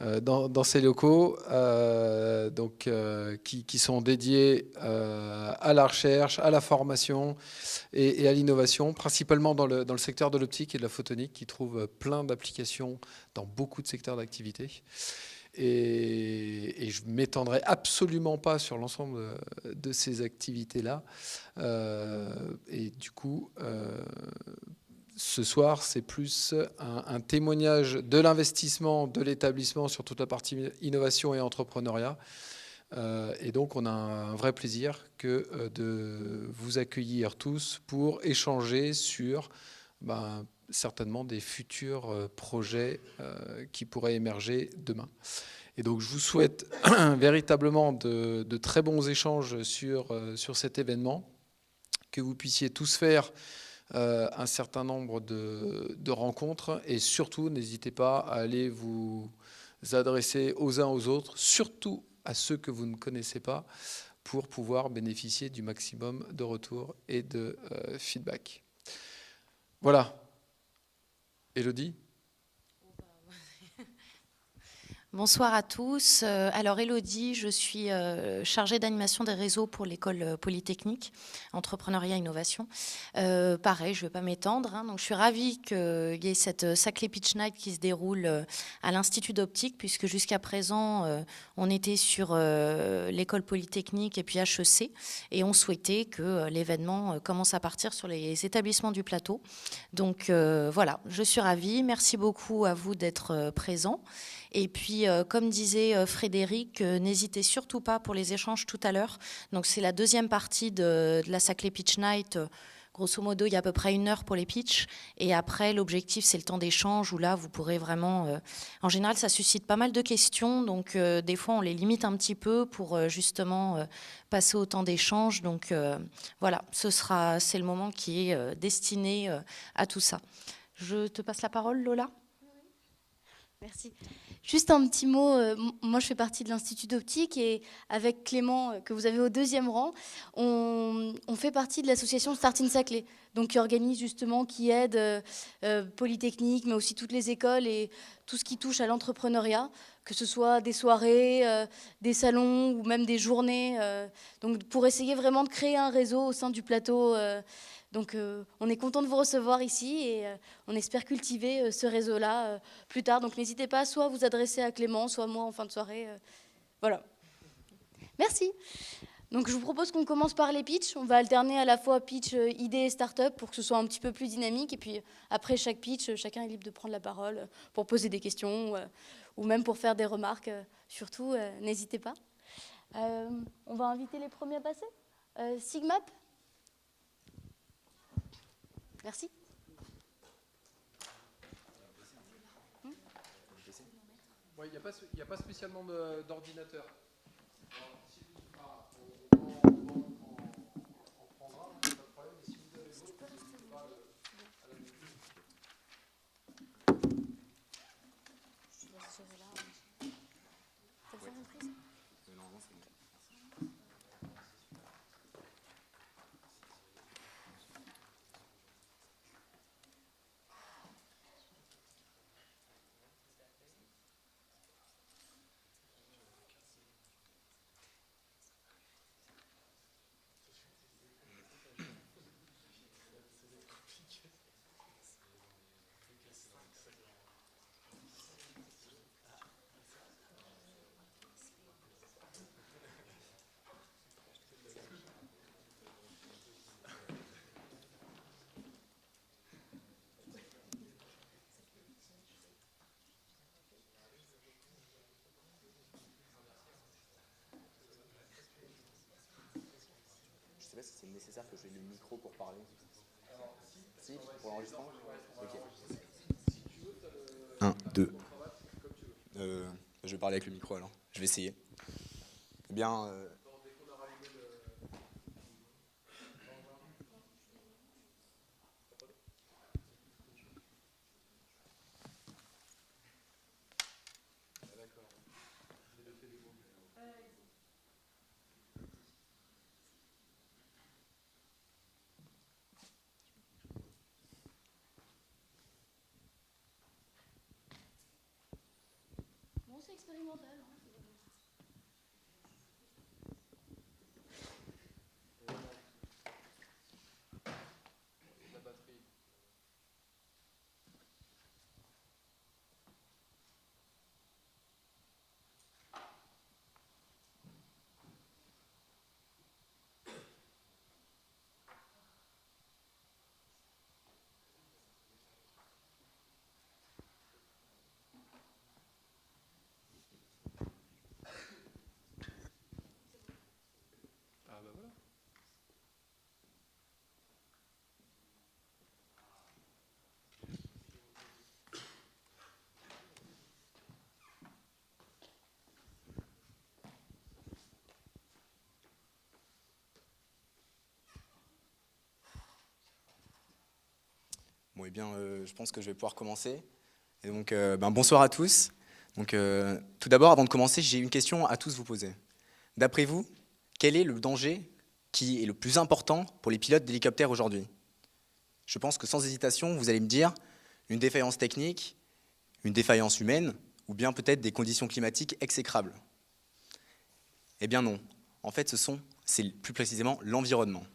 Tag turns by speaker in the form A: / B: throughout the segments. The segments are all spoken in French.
A: dans ces locaux qui sont dédiés à la recherche, à la formation et à l'innovation, principalement dans le secteur de l'optique et de la photonique, qui trouve plein d'applications dans beaucoup de secteurs d'activité. Et je ne m'étendrai absolument pas sur l'ensemble de ces activités-là. Et du coup, ce soir, c'est plus un témoignage de l'investissement de l'établissement sur toute la partie innovation et entrepreneuriat. Et donc, on a un vrai plaisir que de vous accueillir tous pour échanger sur certainement des futurs projets qui pourraient émerger demain. Et donc, je vous souhaite véritablement de très bons échanges sur cet événement, que vous puissiez tous faire un certain nombre de rencontres, et surtout, n'hésitez pas à aller vous adresser aux uns aux autres, surtout à ceux que vous ne connaissez pas, pour pouvoir bénéficier du maximum de retours et de feedback. Voilà. Élodie ?
B: Bonsoir à tous. Alors Élodie, je suis chargée d'animation des réseaux pour l'école polytechnique, entrepreneuriat innovation. Pareil, je ne vais pas m'étendre. Donc je suis ravie qu'il y ait cette Saclay Pitch Night qui se déroule à l'Institut d'optique, puisque jusqu'à présent, on était sur l'école polytechnique et puis HEC, et on souhaitait que l'événement commence à partir sur les établissements du plateau. Donc voilà, je suis ravie. Merci beaucoup à vous d'être présents. Et puis, comme disait Frédéric, n'hésitez surtout pas pour les échanges tout à l'heure. Donc, c'est la deuxième partie de la Saclay Pitch Night. Grosso modo, il y a à peu près 1 heure pour les pitchs. Et après, l'objectif, c'est le temps d'échange où là, vous pourrez vraiment... En général, ça suscite pas mal de questions. Donc, des fois, on les limite un petit peu pour justement passer au temps d'échange. Donc, voilà, c'est le moment qui est destiné à tout ça. Je te passe la parole, Lola.
C: Merci. Juste un petit mot, moi je fais partie de l'Institut d'optique et avec Clément, que vous avez au 2e rang, on fait partie de l'association Start in Saclay, donc qui organise justement, qui aide Polytechnique, mais aussi toutes les écoles et tout ce qui touche à l'entrepreneuriat, que ce soit des soirées, des salons ou même des journées, donc pour essayer vraiment de créer un réseau au sein du plateau. Donc on est content de vous recevoir ici et on espère cultiver ce réseau-là plus tard. Donc n'hésitez pas soit à vous adresser à Clément, soit moi en fin de soirée. Voilà. Merci. Donc je vous propose qu'on commence par les pitchs. On va alterner à la fois pitch, idée et start-up pour que ce soit un petit peu plus dynamique. Et puis après chaque pitch, chacun est libre de prendre la parole pour poser des questions ou même pour faire des remarques. Surtout, n'hésitez pas. On va inviter les premiers à passer. Sigmap. Merci.
A: Il n'y a pas spécialement d'ordinateur.
D: Je sais pas si c'est nécessaire que j'ai le micro pour parler. Si, pour l'enregistrement. Ok. 1, 2. Je vais parler avec le micro alors. Je vais essayer. Eh bien... Bon, eh bien, je pense que je vais pouvoir commencer. Et donc, bonsoir à tous. Donc, tout d'abord, avant de commencer, j'ai une question à tous vous poser. D'après vous, quel est le danger qui est le plus important pour les pilotes d'hélicoptères aujourd'hui? Je pense que sans hésitation, vous allez me dire une défaillance technique, une défaillance humaine, ou bien peut-être des conditions climatiques exécrables. Eh bien non. En fait, c'est plus précisément l'environnement.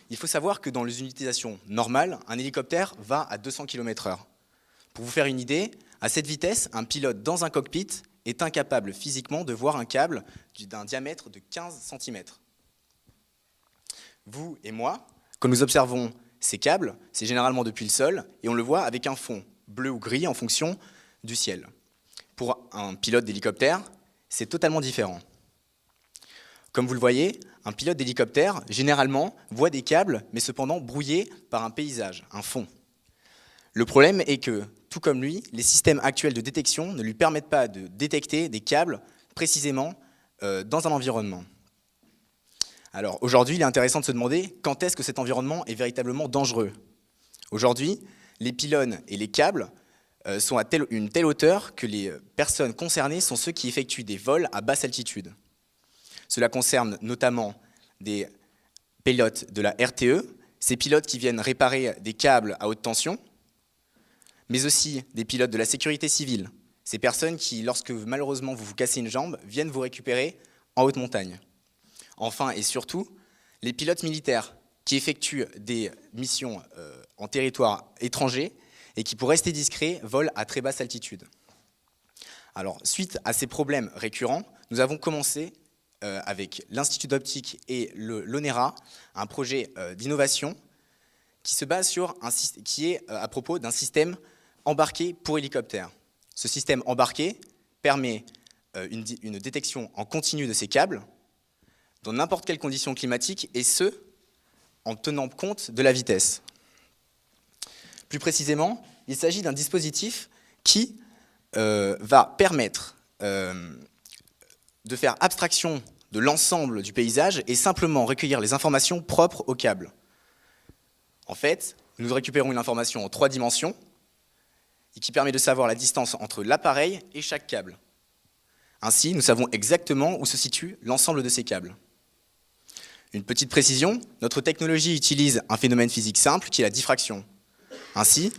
D: Il faut savoir que dans les utilisations normales, un hélicoptère va à 200 km/h. Pour vous faire une idée, à cette vitesse, un pilote dans un cockpit est incapable physiquement de voir un câble d'un diamètre de 15 cm. Vous et moi, quand nous observons ces câbles, c'est généralement depuis le sol, et on le voit avec un fond bleu ou gris en fonction du ciel. Pour un pilote d'hélicoptère, c'est totalement différent. Comme vous le voyez, un pilote d'hélicoptère, généralement, voit des câbles, mais cependant brouillés par un paysage, un fond. Le problème est que, tout comme lui, les systèmes actuels de détection ne lui permettent pas de détecter des câbles précisément dans un environnement. Alors aujourd'hui, il est intéressant de se demander quand est-ce que cet environnement est véritablement dangereux. Aujourd'hui, les pylônes et les câbles sont à une telle hauteur que les personnes concernées sont ceux qui effectuent des vols à basse altitude. Cela concerne notamment des pilotes de la RTE, ces pilotes qui viennent réparer des câbles à haute tension, mais aussi des pilotes de la sécurité civile, ces personnes qui, lorsque malheureusement vous vous cassez une jambe, viennent vous récupérer en haute montagne. Enfin et surtout, les pilotes militaires qui effectuent des missions en territoire étranger et qui, pour rester discrets, volent à très basse altitude. Alors, suite à ces problèmes récurrents, nous avons commencé avec l'Institut d'optique et l'ONERA, un projet d'innovation qui se base qui est à propos d'un système embarqué pour hélicoptère. Ce système embarqué permet une détection en continu de ces câbles dans n'importe quelle condition climatique, et ce, en tenant compte de la vitesse. Plus précisément, il s'agit d'un dispositif qui va permettre de faire abstraction de l'ensemble du paysage et simplement recueillir les informations propres au câble. En fait, nous récupérons une information en 3 dimensions et qui permet de savoir la distance entre l'appareil et chaque câble. Ainsi, nous savons exactement où se situe l'ensemble de ces câbles. Une petite précision, notre technologie utilise un phénomène physique simple qui est la diffraction. Ainsi,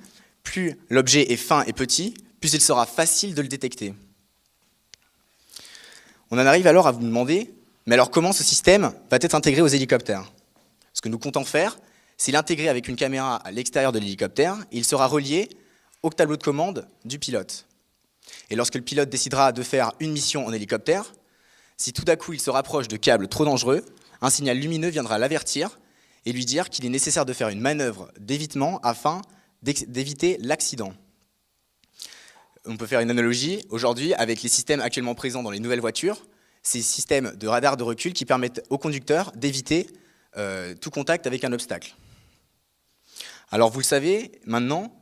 D: plus l'objet est fin et petit, plus il sera facile de le détecter. On en arrive alors à vous demander, mais alors comment ce système va être intégré aux hélicoptères? Ce que nous comptons faire, c'est l'intégrer avec une caméra à l'extérieur de l'hélicoptère, et il sera relié au tableau de commande du pilote. Et lorsque le pilote décidera de faire une mission en hélicoptère, si tout d'un coup il se rapproche de câbles trop dangereux, un signal lumineux viendra l'avertir et lui dire qu'il est nécessaire de faire une manœuvre d'évitement afin d'éviter l'accident. On peut faire une analogie aujourd'hui avec les systèmes actuellement présents dans les nouvelles voitures, ces systèmes de radar de recul qui permettent au conducteur d'éviter tout contact avec un obstacle. Alors vous le savez, maintenant,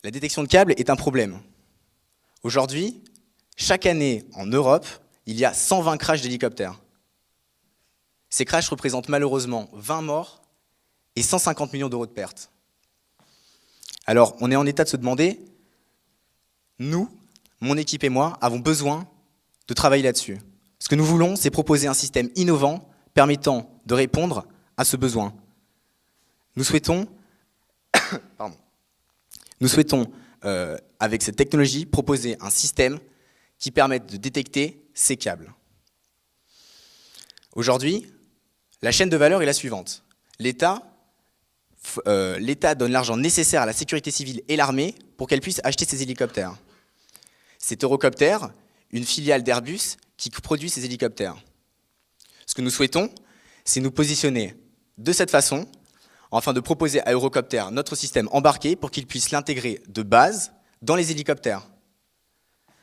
D: la détection de câbles est un problème. Aujourd'hui, chaque année en Europe, il y a 120 crashs d'hélicoptères. Ces crashs représentent malheureusement 20 morts et 150 millions d'euros de pertes. Alors, on est en état de se demander, nous, mon équipe et moi, avons besoin de travailler là-dessus. Ce que nous voulons, c'est proposer un système innovant permettant de répondre à ce besoin. Nous souhaitons, avec cette technologie, proposer un système qui permettent de détecter ces câbles. Aujourd'hui, la chaîne de valeur est la suivante. L'État donne l'argent nécessaire à la sécurité civile et l'armée pour qu'elle puisse acheter ces hélicoptères. C'est Eurocopter, une filiale d'Airbus, qui produit ces hélicoptères. Ce que nous souhaitons, c'est nous positionner de cette façon, afin de proposer à Eurocopter notre système embarqué pour qu'il puisse l'intégrer de base dans les hélicoptères.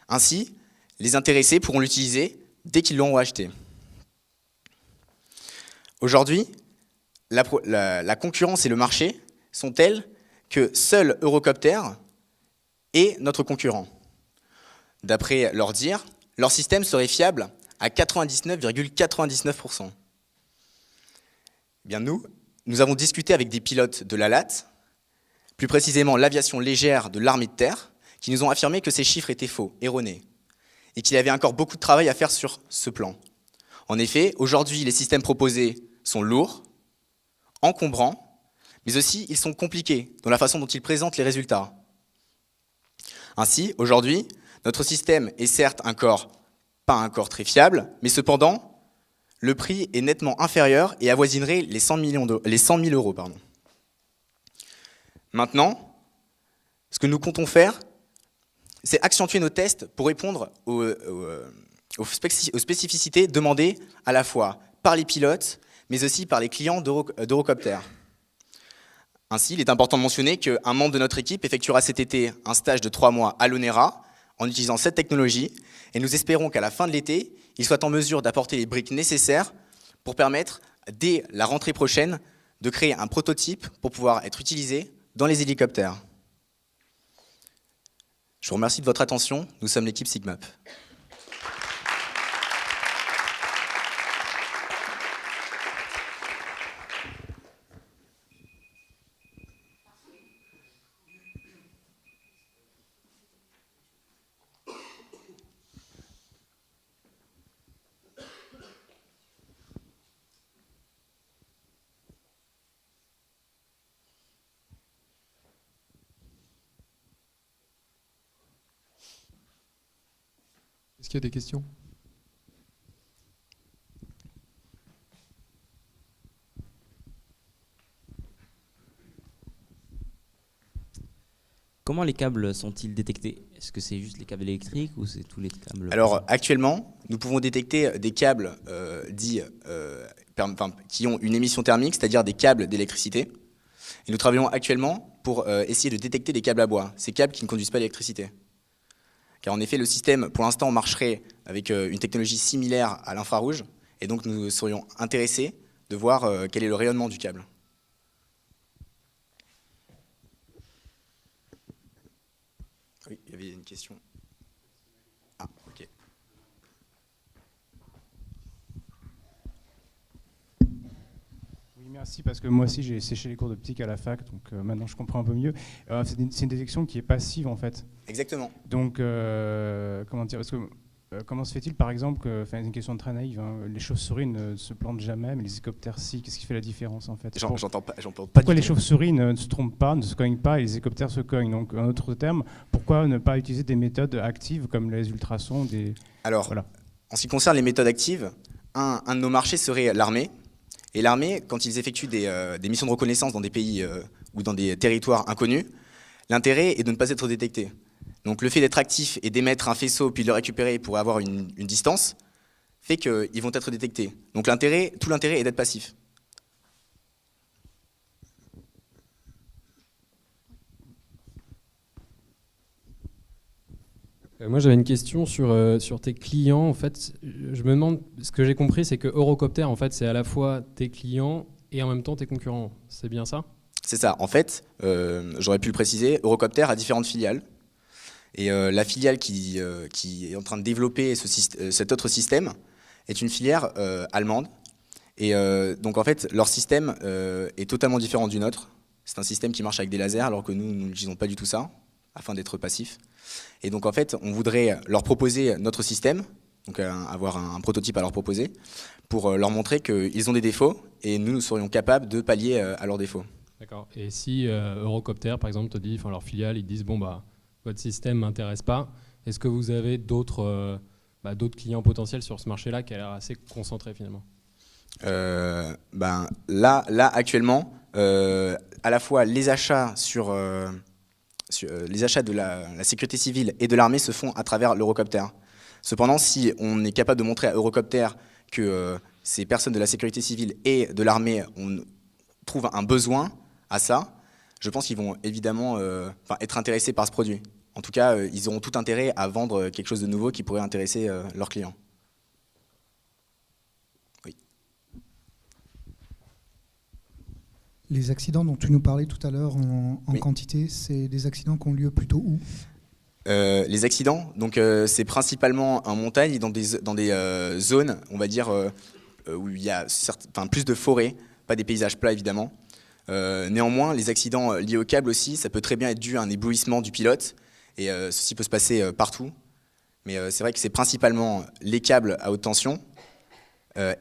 D: Ainsi, les intéressés pourront l'utiliser dès qu'ils l'auront acheté. Aujourd'hui, la concurrence et le marché sont tels que seul Eurocopter est notre concurrent. D'après leur dire, leur système serait fiable à 99,99%. Eh bien nous avons discuté avec des pilotes de l'ALAT, plus précisément l'aviation légère de l'armée de terre, qui nous ont affirmé que ces chiffres étaient faux, erronés, et qu'il y avait encore beaucoup de travail à faire sur ce plan. En effet, aujourd'hui, les systèmes proposés sont lourds, encombrants, mais aussi ils sont compliqués dans la façon dont ils présentent les résultats. Ainsi, aujourd'hui, notre système est certes pas un corps très fiable, mais cependant, le prix est nettement inférieur et avoisinerait les 100 000 euros. Maintenant, ce que nous comptons faire, c'est accentuer nos tests pour répondre aux spécificités demandées à la fois par les pilotes, mais aussi par les clients d'Eurocopter. Ainsi, il est important de mentionner qu'un membre de notre équipe effectuera cet été un stage de 3 mois à l'ONERA en utilisant cette technologie, et nous espérons qu'à la fin de l'été, il soit en mesure d'apporter les briques nécessaires pour permettre, dès la rentrée prochaine, de créer un prototype pour pouvoir être utilisé dans les hélicoptères. Je vous remercie de votre attention. Nous sommes l'équipe SIGMAP.
A: Est-ce qu'il y a des questions ?
E: Comment les câbles sont-ils détectés? Est-ce que c'est juste les câbles électriques ou c'est tous les câbles?
D: Alors actuellement, nous pouvons détecter des câbles qui ont une émission thermique, c'est-à-dire des câbles d'électricité. Et nous travaillons actuellement pour essayer de détecter des câbles à bois, ces câbles qui ne conduisent pas l'électricité. Car en effet, le système, pour l'instant, marcherait avec une technologie similaire à l'infrarouge, et donc nous serions intéressés de voir quel est le rayonnement du câble. Oui, il y avait une question. Ah, ok.
F: Oui, merci, parce que moi aussi j'ai séché les cours d'optique à la fac, donc maintenant je comprends un peu mieux. C'est une détection qui est passive en fait.
D: Exactement.
F: Donc, comment dire, comment se fait-il par exemple que, enfin, c'est une question très naïve, hein, les chauves-souris ne se plantent jamais, mais les hélicoptères si. Qu'est-ce qui fait la différence en fait?
D: J'entends pas
F: pourquoi
D: du
F: les
D: tout.
F: chauves-souris ne se trompent pas, ne se cognent pas, et les hélicoptères se cognent? Donc, en d'autres termes, pourquoi ne pas utiliser des méthodes actives comme les ultrasons
D: Alors,
F: voilà.
D: En ce qui concerne les méthodes actives, un de nos marchés serait l'armée. Et l'armée, quand ils effectuent des missions de reconnaissance dans des pays ou dans des territoires inconnus, l'intérêt est de ne pas être détecté. Donc le fait d'être actif et d'émettre un faisceau puis de le récupérer pour avoir une distance fait qu'ils vont être détectés. Donc tout l'intérêt est d'être passif.
G: Moi, j'avais une question sur tes clients. En fait, je me demande, ce que j'ai compris, c'est que Eurocopter, en fait, c'est à la fois tes clients et en même temps tes concurrents. C'est bien ça?
D: C'est ça. En fait, j'aurais pu le préciser, Eurocopter a différentes filiales. Et la filiale qui est en train de développer cet autre système est une filière allemande. Et donc, en fait, leur système est totalement différent du nôtre. C'est un système qui marche avec des lasers, alors que nous n'utilisons pas du tout ça, afin d'être passifs. Et donc en fait, on voudrait leur proposer notre système, donc avoir un prototype à leur proposer, pour leur montrer qu'ils ont des défauts et nous serions capables de pallier à leurs défauts.
G: D'accord. Et si Eurocopter, par exemple, te dit, enfin leur filiale, ils te disent bon bah votre système m'intéresse pas, Est-ce que vous avez d'autres clients potentiels sur ce marché-là qui a l'air assez concentré finalement?
D: Là actuellement, à la fois les achats les achats de la sécurité civile et de l'armée se font à travers l'Eurocopter. Cependant, si on est capable de montrer à Eurocopter que ces personnes de la sécurité civile et de l'armée trouvent un besoin à ça, je pense qu'ils vont évidemment être intéressés par ce produit. En tout cas, ils auront tout intérêt à vendre quelque chose de nouveau qui pourrait intéresser leurs clients. Oui.
H: Les accidents dont tu nous parlais tout à l'heure en
D: Oui.
H: quantité, c'est des accidents qui ont lieu plutôt où?
D: Les accidents, donc c'est principalement en montagne, dans des zones, on va dire, où il y a plus de forêts, pas des paysages plats évidemment. Néanmoins, les accidents liés au câble aussi, ça peut très bien être dû à un éblouissement du pilote, et ceci peut se passer partout. Mais c'est vrai que c'est principalement les câbles à haute tension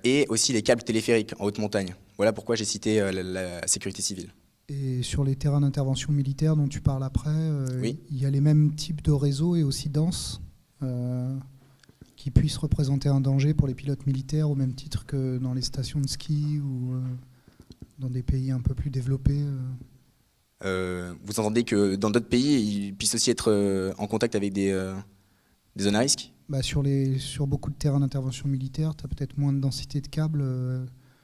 D: et aussi les câbles téléphériques en haute montagne. Voilà pourquoi j'ai cité la sécurité civile.
H: Et sur les terrains d'intervention militaire dont tu parles après,
D: Oui.
H: il y a les mêmes types de réseaux et aussi denses qui puissent représenter un danger pour les pilotes militaires au même titre que dans les stations de ski ou dans des pays un peu plus développés.
D: Vous entendez que dans d'autres pays, ils puissent aussi être en contact avec des zones à risque?
H: Sur beaucoup de terrains d'intervention militaire, tu as peut-être moins de densité de câbles.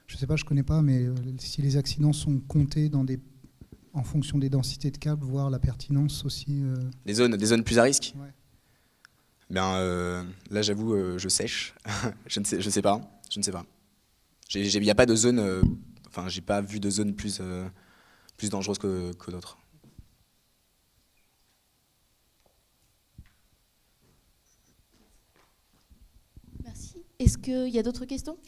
H: Je ne sais pas, je ne connais pas, mais si les accidents sont comptés en fonction des densités de câbles, voire la pertinence aussi.
D: Des zones plus à risque?
H: Ouais.
D: Là, j'avoue, je sèche. Je sais pas. Il n'y a pas de zone. J'ai pas vu de zone plus dangereuse que d'autres.
C: Merci. Est-ce qu'il y a d'autres questions?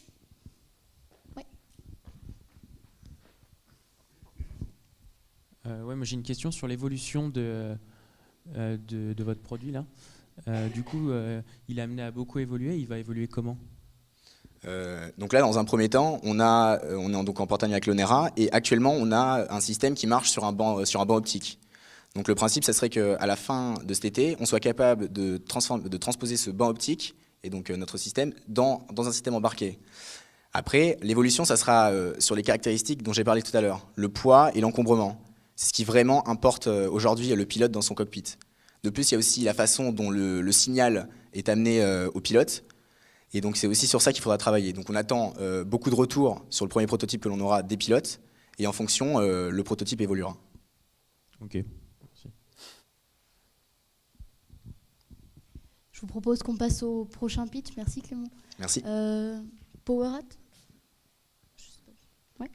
I: Ouais, moi j'ai une question sur l'évolution de votre produit là. Du coup, il est amené à beaucoup évoluer. Il va évoluer comment?
D: Donc là, dans un premier temps, on est donc en partenariat avec l'ONERA et actuellement, on a un système qui marche sur un banc optique. Donc le principe, ça serait qu'à la fin de cet été, on soit capable de transposer ce banc optique et donc notre système dans un système embarqué. Après, l'évolution, ça sera sur les caractéristiques dont j'ai parlé tout à l'heure, le poids et l'encombrement. C'est ce qui vraiment importe aujourd'hui le pilote dans son cockpit. De plus, il y a aussi la façon dont le signal est amené au pilote. Et donc c'est aussi sur ça qu'il faudra travailler. Donc on attend beaucoup de retours sur le premier prototype que l'on aura des pilotes. Et en fonction, le prototype évoluera.
I: Ok. Merci.
C: Je vous propose qu'on passe au prochain pitch. Merci Clément.
D: Merci.
C: Powerhat. Ouais.